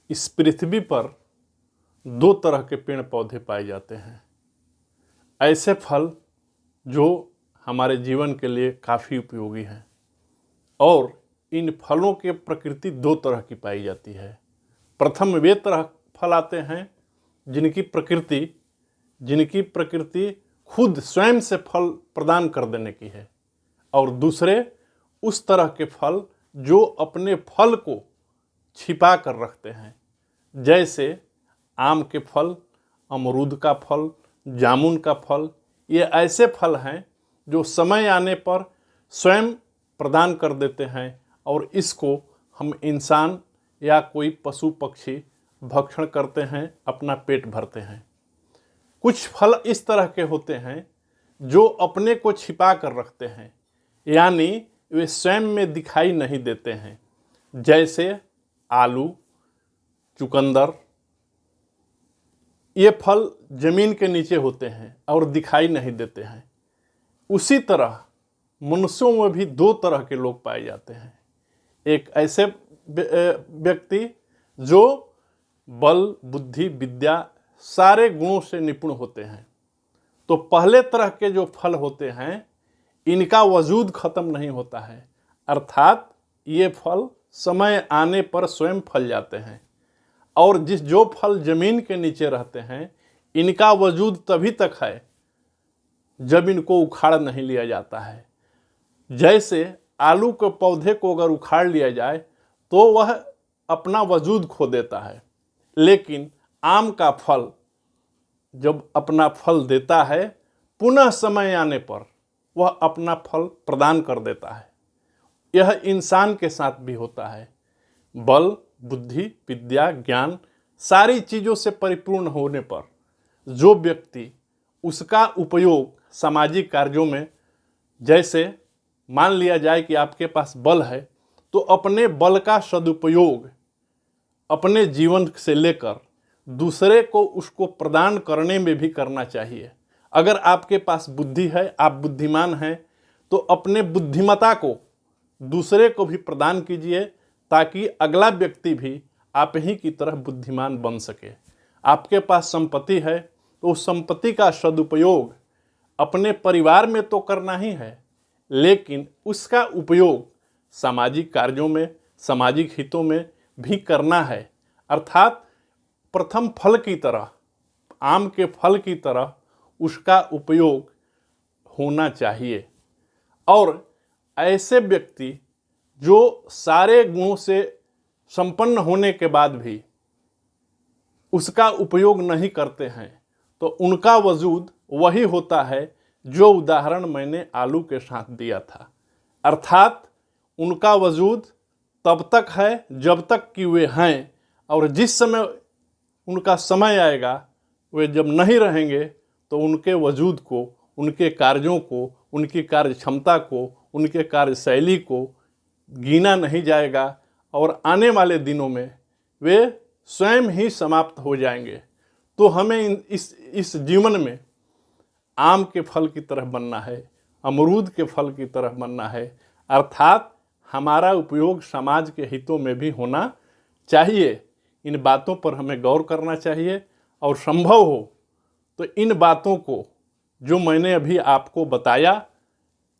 इस पृथ्वी पर दो तरह के पेड़ पौधे पाए जाते हैं। ऐसे फल जो हमारे जीवन के लिए काफ़ी उपयोगी हैं, और इन फलों के प्रकृति दो तरह की पाई जाती है। प्रथम वे तरह फल आते हैं जिनकी प्रकृति खुद स्वयं से फल प्रदान कर देने की है, और दूसरे उस तरह के फल जो अपने फल को छिपा कर रखते हैं, जैसे आम के फल, अमरूद का फल, जामुन का फल। ये ऐसे फल हैं जो समय आने पर स्वयं प्रदान कर देते हैं, और इसको हम इंसान या कोई पशु पक्षी भक्षण करते हैं, अपना पेट भरते हैं। कुछ फल इस तरह के होते हैं जो अपने को छिपा कर रखते हैं, यानी वे स्वयं में दिखाई नहीं देते हैं, जैसे आलू, चुकंदर। ये फल जमीन के नीचे होते हैं और दिखाई नहीं देते हैं। उसी तरह मनुष्यों में भी दो तरह के लोग पाए जाते हैं। एक ऐसे व्यक्ति जो बल, बुद्धि, विद्या सारे गुणों से निपुण होते हैं। तो पहले तरह के जो फल होते हैं, इनका वजूद खत्म नहीं होता है, अर्थात ये फल समय आने पर स्वयं फल जाते हैं। और जो फल जमीन के नीचे रहते हैं, इनका वजूद तभी तक है जब इनको उखाड़ नहीं लिया जाता है। जैसे आलू के पौधे को अगर उखाड़ लिया जाए तो वह अपना वजूद खो देता है, लेकिन आम का फल जब अपना फल देता है, पुनः समय आने पर वह अपना फल प्रदान कर देता है। यह इंसान के साथ भी होता है। बल, बुद्धि, विद्या, ज्ञान सारी चीज़ों से परिपूर्ण होने पर जो व्यक्ति उसका उपयोग सामाजिक कार्यों में, जैसे मान लिया जाए कि आपके पास बल है, तो अपने बल का सदुपयोग अपने जीवन से लेकर दूसरे को उसको प्रदान करने में भी करना चाहिए। अगर आपके पास बुद्धि है, आप बुद्धिमान हैं, तो अपने बुद्धिमता को दूसरे को भी प्रदान कीजिए, ताकि अगला व्यक्ति भी आप ही की तरह बुद्धिमान बन सके। आपके पास संपत्ति है तो उस संपत्ति का सदुपयोग अपने परिवार में तो करना ही है, लेकिन उसका उपयोग सामाजिक कार्यों में, सामाजिक हितों में भी करना है। अर्थात प्रथम फल की तरह, आम के फल की तरह उसका उपयोग होना चाहिए। और ऐसे व्यक्ति जो सारे गुणों से संपन्न होने के बाद भी उसका उपयोग नहीं करते हैं, तो उनका वजूद वही होता है जो उदाहरण मैंने आलू के साथ दिया था। अर्थात उनका वजूद तब तक है जब तक कि वे हैं, और जिस समय उनका समय आएगा, वे जब नहीं रहेंगे, तो उनके वजूद को, उनके कार्यों को, उनकी कार्य क्षमता को, उनके कार्यशैली को गिना नहीं जाएगा, और आने वाले दिनों में वे स्वयं ही समाप्त हो जाएंगे। तो हमें इस जीवन में आम के फल की तरह बनना है, अमरूद के फल की तरह बनना है, अर्थात हमारा उपयोग समाज के हितों में भी होना चाहिए। इन बातों पर हमें गौर करना चाहिए, और संभव हो तो इन बातों को जो मैंने अभी आपको बताया,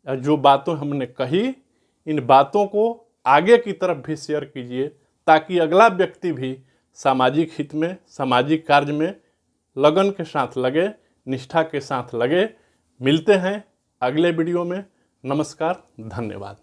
जो बातें हमने कही, इन बातों को आगे की तरफ भी शेयर कीजिए, ताकि अगला व्यक्ति भी सामाजिक हित में, सामाजिक कार्य में लगन के साथ लगे, निष्ठा के साथ लगे। मिलते हैं अगले वीडियो में। नमस्कार, धन्यवाद।